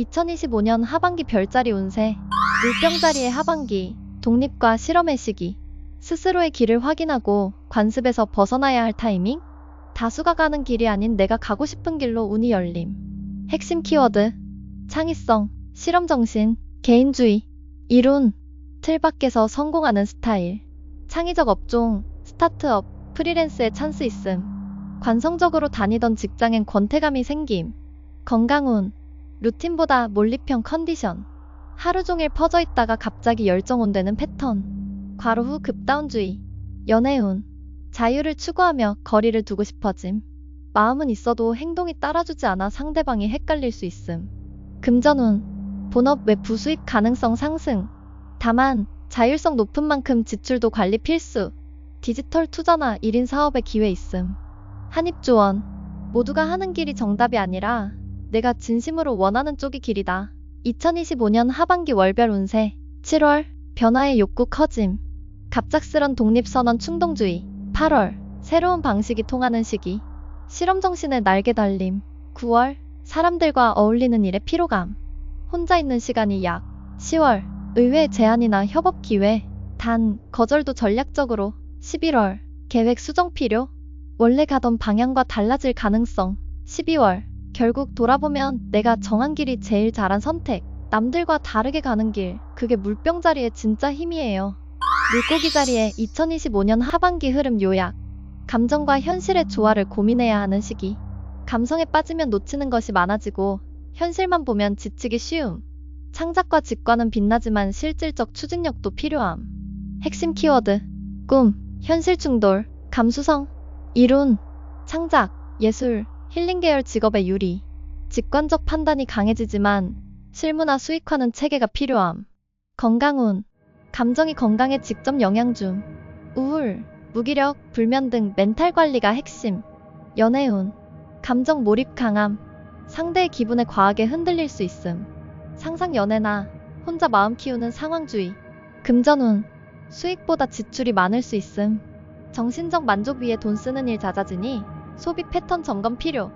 2025년 하반기 별자리 운세, 물병자리의 하반기, 독립과 실험의 시기, 스스로의 길을 확인하고 관습에서 벗어나야 할 타이밍, 다수가 가는 길이 아닌 내가 가고 싶은 길로 운이 열림. 핵심 키워드, 창의성, 실험정신, 개인주의, 이론, 틀 밖에서 성공하는 스타일, 창의적 업종, 스타트업, 프리랜스의 찬스 있음, 관성적으로 다니던 직장엔 권태감이 생김, 건강운, 루틴보다 몰입형 컨디션, 하루 종일 퍼져 있다가 갑자기 열정 온되는 패턴, 과로 후 급다운주의, 연애운, 자유를 추구하며 거리를 두고 싶어짐, 마음은 있어도 행동이 따라주지 않아 상대방이 헷갈릴 수 있음, 금전운, 본업 외 부수입 가능성 상승, 다만 자율성 높은 만큼 지출도 관리 필수, 디지털 투자나 1인 사업의 기회 있음, 한입조언, 모두가 하는 길이 정답이 아니라 내가 진심으로 원하는 쪽이 길이다. 2025년 하반기 월별 운세, 7월, 변화의 욕구 커짐, 갑작스런 독립선언 충동주의, 8월, 새로운 방식이 통하는 시기, 실험정신의 날개 달림, 9월, 사람들과 어울리는 일의 피로감, 혼자 있는 시간이 약, 10월, 의외의 제안이나 협업 기회, 단, 거절도 전략적으로, 11월, 계획 수정 필요, 원래 가던 방향과 달라질 가능성, 12월, 결국 돌아보면 내가 정한 길이 제일 잘한 선택, 남들과 다르게 가는 길, 그게 물병자리의 진짜 힘이에요. 물고기 자리의 2025년 하반기 흐름 요약, 감정과 현실의 조화를 고민해야 하는 시기, 감성에 빠지면 놓치는 것이 많아지고 현실만 보면 지치기 쉬움, 창작과 직관은 빛나지만 실질적 추진력도 필요함. 핵심 키워드, 꿈, 현실 충돌, 감수성, 이론, 창작, 예술, 힐링 계열 직업의 유리, 직관적 판단이 강해지지만 실무나 수익화는 체계가 필요함. 건강운, 감정이 건강에 직접 영향 줌, 우울, 무기력, 불면 등 멘탈 관리가 핵심. 연애운, 감정 몰입 강함, 상대의 기분에 과하게 흔들릴 수 있음. 상상 연애나 혼자 마음 키우는 상황주의. 금전운, 수익보다 지출이 많을 수 있음. 정신적 만족 위에 돈 쓰는 일 잦아지니 소비 패턴 점검 필요.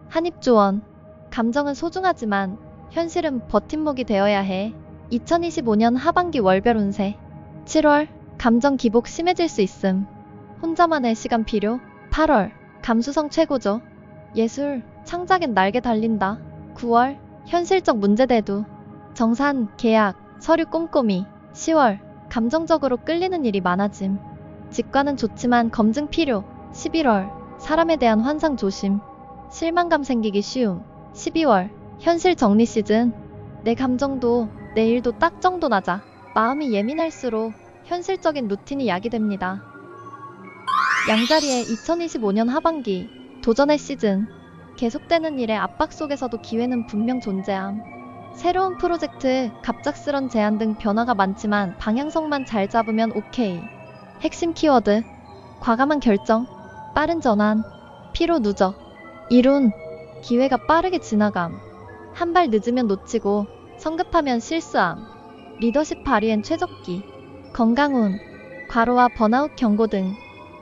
한입조언, 감정은 소중하지만 현실은 버팀목이 되어야 해. 2025년 하반기 월별 운세, 7월, 감정 기복 심해질 수 있음. 혼자만의 시간 필요. 8월, 감수성 최고죠. 예술, 창작엔 날개 달린다. 9월, 현실적 문제 대두. 정산, 계약, 서류 꼼꼼히. 10월, 감정적으로 끌리는 일이 많아짐. 직관은 좋지만 검증 필요. 11월, 사람에 대한 환상 조심. 실망감 생기기 쉬움. 12월, 현실 정리 시즌. 내 감정도 내 일도 딱 정도 나자. 마음이 예민할수록 현실적인 루틴이 야기됩니다. 양자리의 2025년 하반기, 도전의 시즌. 계속되는 일의 압박 속에서도 기회는 분명 존재함. 새로운 프로젝트, 갑작스런 제안 등 변화가 많지만 방향성만 잘 잡으면 오케이. 핵심 키워드, 과감한 결정, 빠른 전환, 피로 누적, 이론, 기회가 빠르게 지나감, 한 발 늦으면 놓치고 성급하면 실수함, 리더십 발휘엔 최적기, 건강운, 과로와 번아웃 경고 등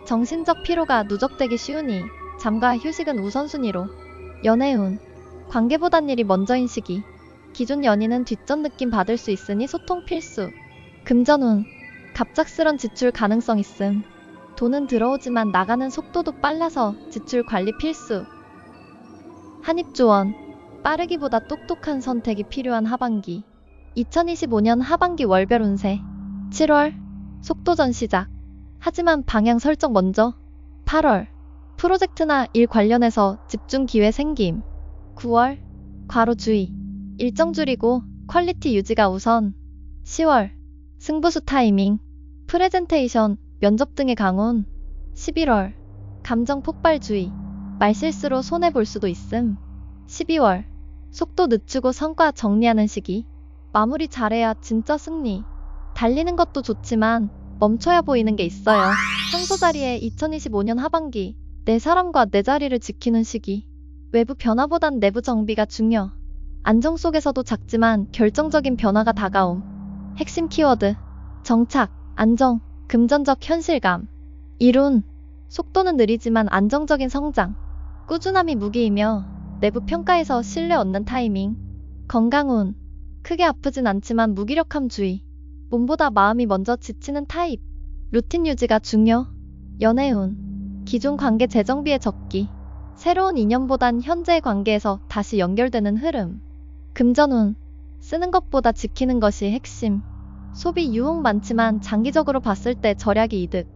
정신적 피로가 누적되기 쉬우니 잠과 휴식은 우선순위로. 연애운, 관계보단 일이 먼저인 시기, 기존 연인은 뒷전 느낌 받을 수 있으니 소통 필수. 금전운, 갑작스런 지출 가능성 있음. 돈은 들어오지만 나가는 속도도 빨라서 지출 관리 필수. 한입조언, 빠르기보다 똑똑한 선택이 필요한 하반기. 2025년 하반기 월별 운세, 7월, 속도전 시작. 하지만 방향 설정 먼저. 8월, 프로젝트나 일 관련해서 집중 기회 생김. 9월, 과로 주의, 일정 줄이고 퀄리티 유지가 우선. 10월, 승부수 타이밍, 프레젠테이션, 면접 등의 강운. 11월, 감정 폭발주의, 말실수로 손해볼 수도 있음. 12월, 속도 늦추고 성과 정리하는 시기, 마무리 잘해야 진짜 승리. 달리는 것도 좋지만 멈춰야 보이는 게 있어요. 평소 자리에 2025년 하반기, 내 사람과 내 자리를 지키는 시기, 외부 변화보단 내부 정비가 중요. 안정 속에서도 작지만 결정적인 변화가 다가옴. 핵심 키워드, 정착, 안정, 금전적 현실감, 이론, 속도는 느리지만 안정적인 성장, 꾸준함이 무기이며 내부 평가에서 신뢰 얻는 타이밍. 건강운. 크게 아프진 않지만 무기력함 주의. 몸보다 마음이 먼저 지치는 타입. 루틴 유지가 중요. 연애운. 기존 관계 재정비에 적기. 새로운 인연보단 현재의 관계에서 다시 연결되는 흐름. 금전운. 쓰는 것보다 지키는 것이 핵심. 소비 유혹 많지만 장기적으로 봤을 때 절약이 이득.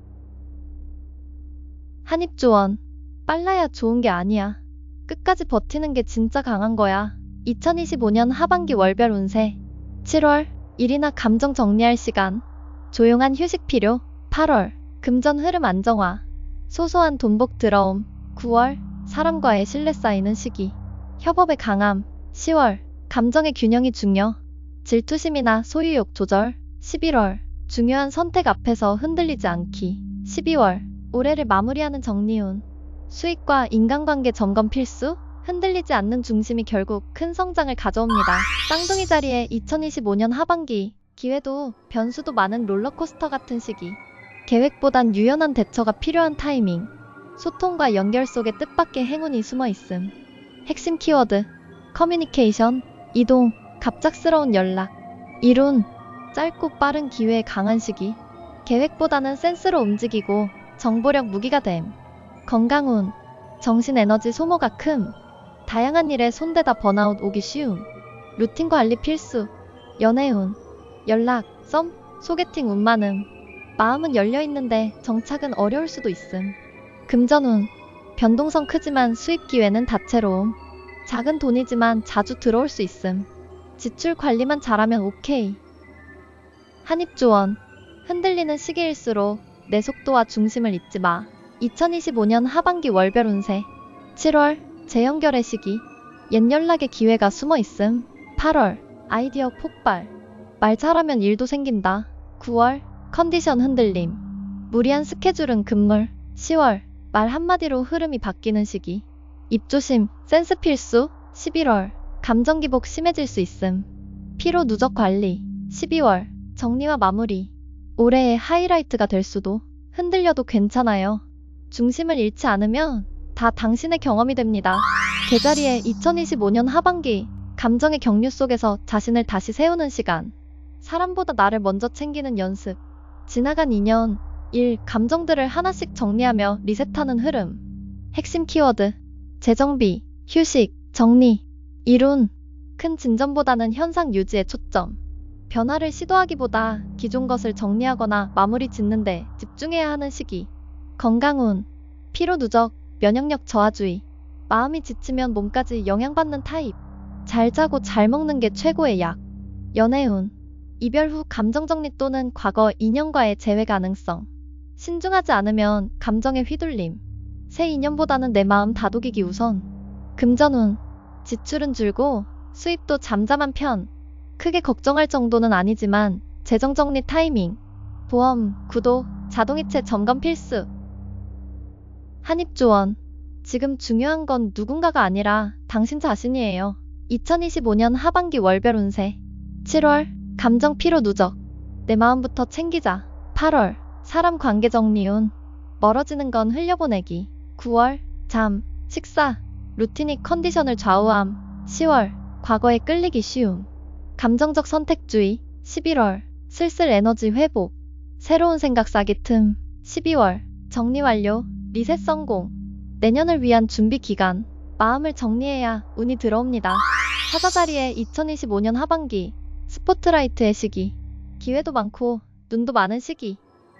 한입조언. 빨라야 좋은 게 아니야. 끝까지 버티는 게 진짜 강한 거야. 2025년 하반기 월별 운세. 7월. 일이나 감정 정리할 시간. 조용한 휴식 필요. 8월. 금전 흐름 안정화. 소소한 돈복 들어옴. 9월. 사람과의 신뢰 쌓이는 시기. 협업의 강함. 10월. 감정의 균형이 중요. 질투심이나 소유욕 조절. 11월. 중요한 선택 앞에서 흔들리지 않기. 12월. 올해를 마무리하는 정리운. 수익과 인간관계 점검 필수. 흔들리지 않는 중심이 결국 큰 성장을 가져옵니다. 쌍둥이 자리에 2025년 하반기. 기회도 변수도 많은 롤러코스터 같은 시기. 계획보단 유연한 대처가 필요한 타이밍. 소통과 연결 속에 뜻밖의 행운이 숨어 있음. 핵심 키워드. 커뮤니케이션. 이동. 갑작스러운 연락. 이룬. 짧고 빠른 기회에 강한 시기. 계획보다는 센스로 움직이고 정보력 무기가 됨. 건강운. 정신 에너지 소모가 큼. 다양한 일에 손대다 번아웃 오기 쉬움. 루틴 관리 필수. 연애운. 연락, 썸, 소개팅 운 많음. 마음은 열려있는데 정착은 어려울 수도 있음. 금전운. 변동성 크지만 수입 기회는 다채로움. 작은 돈이지만 자주 들어올 수 있음. 지출 관리만 잘하면 오케이. 한입조언. 흔들리는 시기일수록 내 속도와 중심을 잊지 마. 2025년 하반기 월별 운세. 7월. 재연결의 시기. 옛 연락의 기회가 숨어 있음. 8월. 아이디어 폭발. 말 잘하면 일도 생긴다. 9월. 컨디션 흔들림. 무리한 스케줄은 금물. 10월. 말 한마디로 흐름이 바뀌는 시기. 입조심, 센스 필수. 11월. 감정 기복 심해질 수 있음. 피로 누적 관리. 12월. 정리와 마무리. 올해의 하이라이트가 될 수도. 흔들려도 괜찮아요. 중심을 잃지 않으면 다 당신의 경험이 됩니다. 계자리에 2025년 하반기. 감정의 경류 속에서 자신을 다시 세우는 시간. 사람보다 나를 먼저 챙기는 연습. 지나간 인연, 일, 감정들을 하나씩 정리하며 리셋하는 흐름. 핵심 키워드. 재정비, 휴식, 정리, 이룬. 큰 진전보다는 현상 유지에 초점. 변화를 시도하기보다 기존 것을 정리하거나 마무리 짓는데 집중해야 하는 시기. 건강운. 피로 누적, 면역력 저하주의. 마음이 지치면 몸까지 영향받는 타입. 잘 자고 잘 먹는 게 최고의 약. 연애운. 이별 후 감정정리 또는 과거 인연과의 재회 가능성. 신중하지 않으면 감정에 휘둘림. 새 인연보다는 내 마음 다독이기 우선. 금전운. 지출은 줄고 수입도 잠잠한 편. 크게 걱정할 정도는 아니지만 재정 정리 타이밍. 보험, 구독, 자동이체 점검 필수. 한입조언. 지금 중요한 건 누군가가 아니라 당신 자신이에요. 2025년 하반기 월별 운세. 7월. 감정 피로 누적. 내 마음부터 챙기자. 8월. 사람 관계 정리운. 멀어지는 건 흘려보내기. 9월. 잠, 식사, 루틴이 컨디션을 좌우함. 10월. 과거에 끌리기 쉬움. 감정적 선택주의. 11월. 슬슬 에너지 회복. 새로운 생각 싸기 틈. 12월. 정리 완료. 리셋 성공. 내년을 위한 준비 기간. 마음을 정리해야 운이 들어옵니다. 사자자리에 2025년 하반기. 스포트라이트의 시기. 기회도 많고 눈도 많은 시기.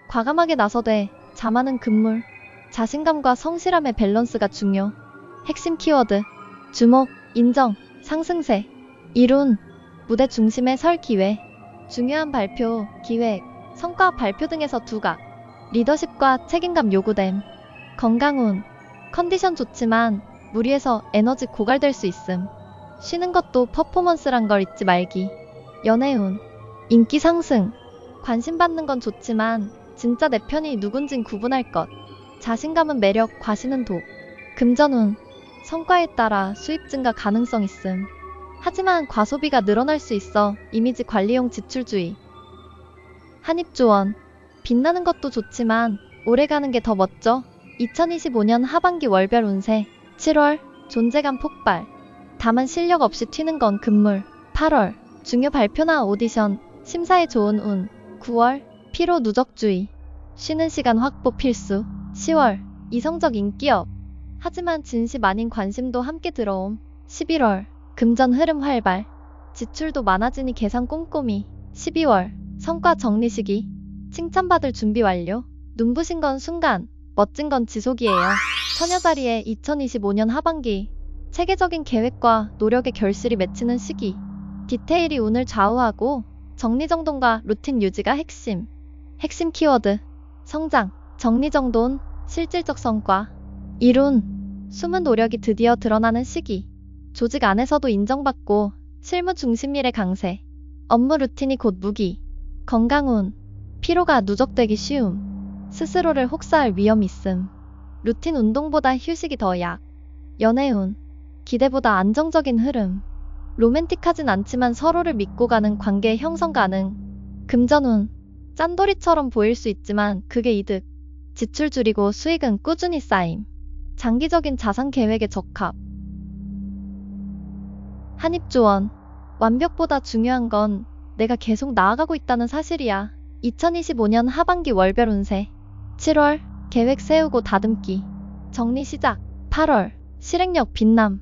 과감하게 나서되 잠하는 금물. 자신감과 성실함의 밸런스가 중요. 핵심 키워드. 주목, 인정, 상승세. 이룬. 무대 중심에 설 기회. 중요한 발표, 기획, 성과 발표 등에서 두각. 리더십과 책임감 요구됨. 건강운. 컨디션 좋지만 무리해서 에너지 고갈될 수 있음. 쉬는 것도 퍼포먼스란 걸 잊지 말기. 연애운. 인기 상승. 관심 받는 건 좋지만 진짜 내 편이 누군진 구분할 것. 자신감은 매력, 과시는 독. 금전운. 성과에 따라 수입 증가 가능성 있음. 하지만 과소비가 늘어날 수 있어 이미지 관리용 지출주의. 한입조언. 빛나는 것도 좋지만 오래 가는 게 더 멋져. 2025년 하반기 월별 운세. 7월. 존재감 폭발. 다만 실력 없이 튀는 건 금물. 8월 중요 발표나 오디션, 심사에 좋은 운. 9월 피로 누적주의, 쉬는 시간 확보 필수. 10월 이성적 인기업, 하지만 진심 아닌 관심도 함께 들어옴. 11월 금전 흐름 활발, 지출도 많아지니 계산 꼼꼼히. 12월 성과 정리 시기, 칭찬받을 준비 완료. 눈부신 건 순간, 멋진 건 지속이에요. 처녀자리에 2025년 하반기, 체계적인 계획과 노력의 결실이 맺히는 시기. 디테일이 운을 좌우하고 정리정돈과 루틴 유지가 핵심. 핵심 키워드: 성장, 정리정돈, 실질적 성과. 이룬, 숨은 노력이 드디어 드러나는 시기. 조직 안에서도 인정받고 실무 중심 일의 강세. 업무 루틴이 곧 무기. 건강운, 피로가 누적되기 쉬움. 스스로를 혹사할 위험 있음. 루틴 운동보다 휴식이 더 약. 연애운, 기대보다 안정적인 흐름. 로맨틱하진 않지만 서로를 믿고 가는 관계 형성 가능. 금전운, 짠돌이처럼 보일 수 있지만 그게 이득. 지출 줄이고 수익은 꾸준히 쌓임. 장기적인 자산 계획에 적합. 한입조언, 완벽보다 중요한 건 내가 계속 나아가고 있다는 사실이야. 2025년 하반기 월별 운세. 7월 계획 세우고 다듬기, 정리 시작. 8월 실행력 빛남,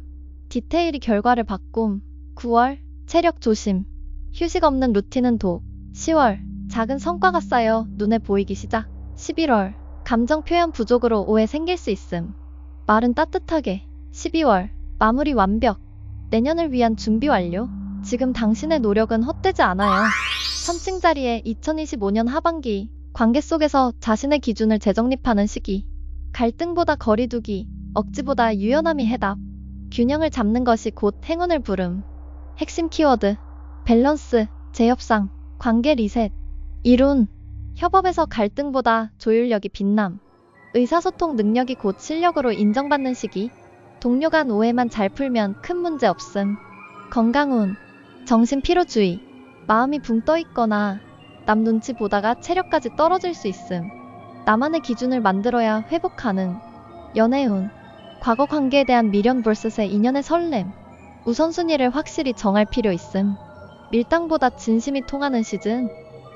디테일이 결과를 바꿈. 9월 체력 조심, 휴식 없는 루틴은 독. 10월 작은 성과가 쌓여 눈에 보이기 시작. 11월 감정 표현 부족으로 오해 생길 수 있음. 말은 따뜻하게. 12월 마무리 완벽, 내년을 위한 준비 완료. 지금 당신의 노력은 헛되지 않아요. 선칭자리에 2025년 하반기, 관계 속에서 자신의 기준을 재정립하는 시기. 갈등보다 거리두기, 억지보다 유연함이 해답. 균형을 잡는 것이 곧 행운을 부름. 핵심 키워드: 밸런스, 재협상, 관계 리셋. 이룬, 협업에서 갈등보다 조율력이 빛남. 의사소통 능력이 곧 실력으로 인정받는 시기. 동료 간 오해만 잘 풀면 큰 문제 없음. 건강운, 정신 피로주의, 마음이 붕 떠 있거나 남 눈치 보다가 체력까지 떨어질 수 있음. 나만의 기준을 만들어야 회복 가능. 연애운, 과거 관계에 대한 미련 vs 인연의 설렘. 우선순위를 확실히 정할 필요 있음. 밀당보다 진심이 통하는 시즌.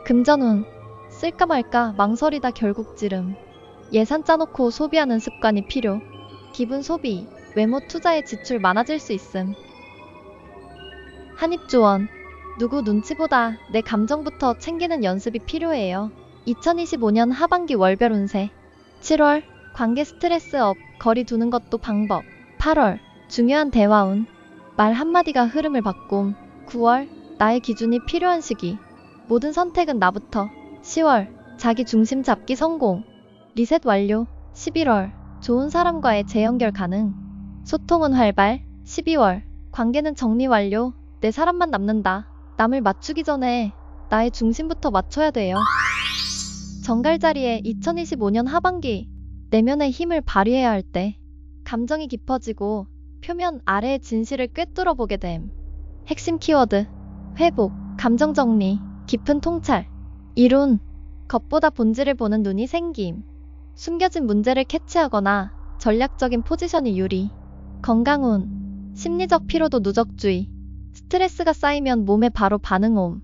금전운, 쓸까 말까 망설이다 결국 찌름. 예산 짜놓고 소비하는 습관이 필요. 기분 소비, 외모 투자에 지출 많아질 수 있음. 한입조언, 누구 눈치보다 내 감정부터 챙기는 연습이 필요해요. 2025년 하반기 월별 운세. 7월 관계 스트레스 업, 거리 두는 것도 방법. 8월 중요한 대화운, 말 한마디가 흐름을 바꿈. 9월 나의 기준이 필요한 시기, 모든 선택은 나부터. 10월 자기 중심 잡기 성공, 리셋 완료. 11월 좋은 사람과의 재연결 가능, 소통은 활발. 12월 관계는 정리 완료, 내 사람만 남는다. 남을 맞추기 전에 나의 중심부터 맞춰야 돼요. 정갈자리에 2025년 하반기, 내면의 힘을 발휘해야 할 때 감정이 깊어지고 표면 아래의 진실을 꿰뚫어 보게 됨. 핵심 키워드: 회복, 감정 정리, 깊은 통찰. 이룬, 겉보다 본질을 보는 눈이 생김. 숨겨진 문제를 캐치하거나 전략적인 포지션이 유리. 건강운, 심리적 피로도 누적주의, 스트레스가 쌓이면 몸에 바로 반응옴.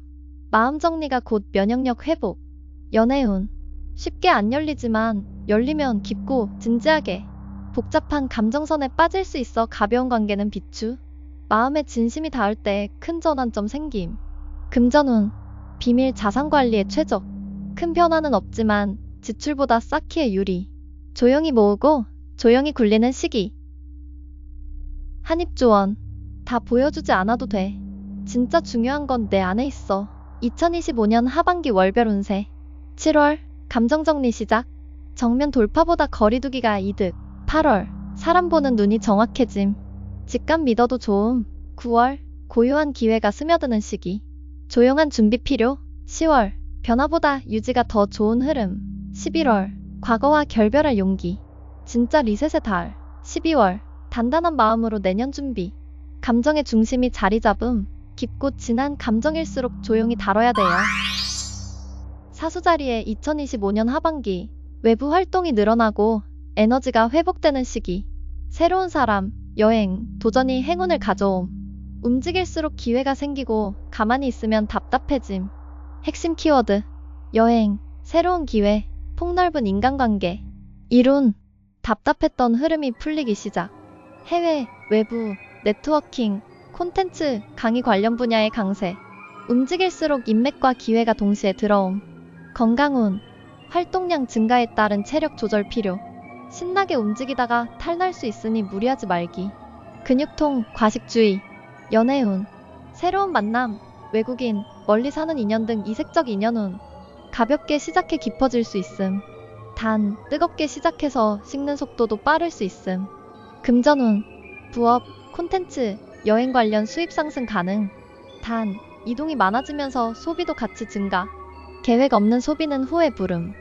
마음 정리가 곧 면역력 회복. 연애운, 쉽게 안 열리지만 열리면 깊고 진지하게. 복잡한 감정선에 빠질 수 있어 가벼운 관계는 비추. 마음에 진심이 닿을 때 큰 전환점 생김. 금전운, 비밀 자산 관리에 최적. 큰 변화는 없지만 지출보다 쌓기에 유리. 조용히 모으고 조용히 굴리는 시기. 한입조언, 다 보여주지 않아도 돼. 진짜 중요한 건 내 안에 있어. 2025년 하반기 월별 운세. 7월 감정정리 시작. 정면 돌파보다 거리두기가 이득. 8월 사람 보는 눈이 정확해짐. 직감 믿어도 좋음. 9월 고요한 기회가 스며드는 시기. 조용한 준비 필요. 10월 변화보다 유지가 더 좋은 흐름. 11월 과거와 결별할 용기, 진짜 리셋의 달. 12월 단단한 마음으로 내년 준비. 감정의 중심이 자리 잡음. 깊고 진한 감정일수록 조용히 다뤄야 돼요. 사수자리에 2025년 하반기, 외부 활동이 늘어나고 에너지가 회복되는 시기. 새로운 사람, 여행, 도전이 행운을 가져옴. 움직일수록 기회가 생기고 가만히 있으면 답답해짐. 핵심 키워드. 여행, 새로운 기회, 폭넓은 인간관계. 이룬, 답답했던 흐름이 풀리기 시작. 해외, 외부, 네트워킹, 콘텐츠, 강의 관련 분야의 강세. 움직일수록 인맥과 기회가 동시에 들어옴. 건강운, 활동량 증가에 따른 체력 조절 필요. 신나게 움직이다가 탈날 수 있으니 무리하지 말기. 근육통, 과식주의. 연애운, 새로운 만남, 외국인, 멀리 사는 인연 등 이색적 인연운. 가볍게 시작해 깊어질 수 있음. 단, 뜨겁게 시작해서 식는 속도도 빠를 수 있음. 금전운, 부업, 콘텐츠, 여행 관련 수입 상승 가능. 단, 이동이 많아지면서 소비도 같이 증가. 계획 없는 소비는 후회 부름.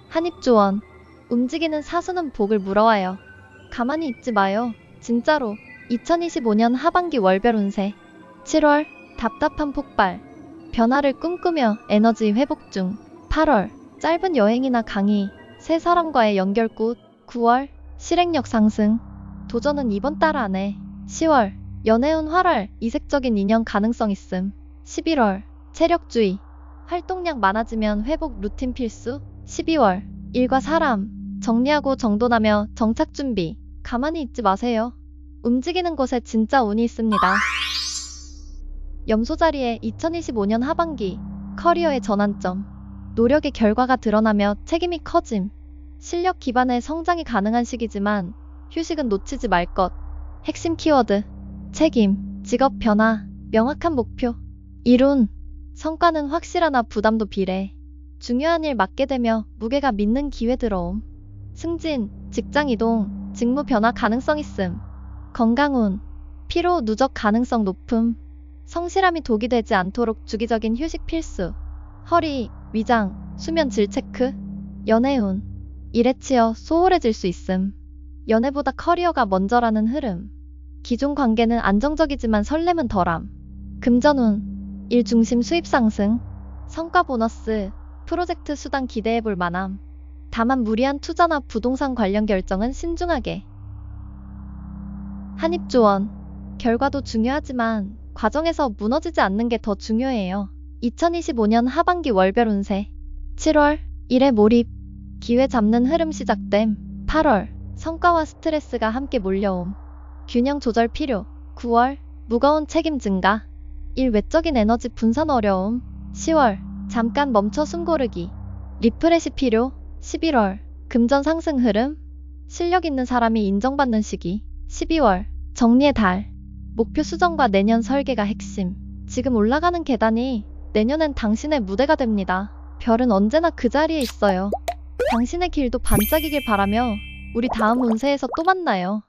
한입조언, 움직이는 사수는 복을 물어와요. 가만히 있지 마요. 진짜로. 2025년 하반기 월별 운세. 7월, 답답한 폭발. 변화를 꿈꾸며 에너지 회복 중. 8월, 짧은 여행이나 강의, 새 사람과의 연결굿. 9월, 실행력 상승. 도전은 이번 달 안에. 10월, 연애운 활활, 이색적인 인연 가능성 있음. 11월, 체력주의. 활동량 많아지면 회복 루틴 필수. 12월, 일과 사람, 정리하고 정돈하며 정착 준비. 가만히 있지 마세요. 움직이는 곳에 진짜 운이 있습니다. 염소 자리에 2025년 하반기, 커리어의 전환점. 노력의 결과가 드러나며 책임이 커짐. 실력 기반의 성장이 가능한 시기지만 휴식은 놓치지 말 것. 핵심 키워드. 책임, 직업 변화, 명확한 목표. 이룬, 성과는 확실하나 부담도 비례. 중요한 일 맡게 되며 무게가 믿는 기회 들어옴. 승진, 직장 이동, 직무 변화 가능성 있음. 건강운, 피로 누적 가능성 높음. 성실함이 독이 되지 않도록 주기적인 휴식 필수. 허리, 위장, 수면 질 체크. 연애운, 일에 치여 소홀해질 수 있음. 연애보다 커리어가 먼저라는 흐름. 기존 관계는 안정적이지만 설렘은 덜함. 금전운, 일 중심 수입 상승. 성과 보너스, 프로젝트 수당 기대해볼 만함. 다만 무리한 투자나 부동산 관련 결정은 신중하게. 한입조언, 결과도 중요하지만 과정에서 무너지지 않는 게 더 중요해요. 2025년 하반기 월별 운세. 7월, 일에 몰입, 기회 잡는 흐름 시작됨. 8월, 성과와 스트레스가 함께 몰려옴. 균형 조절 필요. 9월, 무거운 책임 증가. 일 외적인 에너지 분산 어려움. 10월, 잠깐 멈춰 숨 고르기. 리프레시 필요. 11월, 금전 상승 흐름. 실력 있는 사람이 인정받는 시기. 12월, 정리의 달. 목표 수정과 내년 설계가 핵심. 지금 올라가는 계단이 내년엔 당신의 무대가 됩니다. 별은 언제나 그 자리에 있어요. 당신의 길도 반짝이길 바라며 우리 다음 운세에서 또 만나요.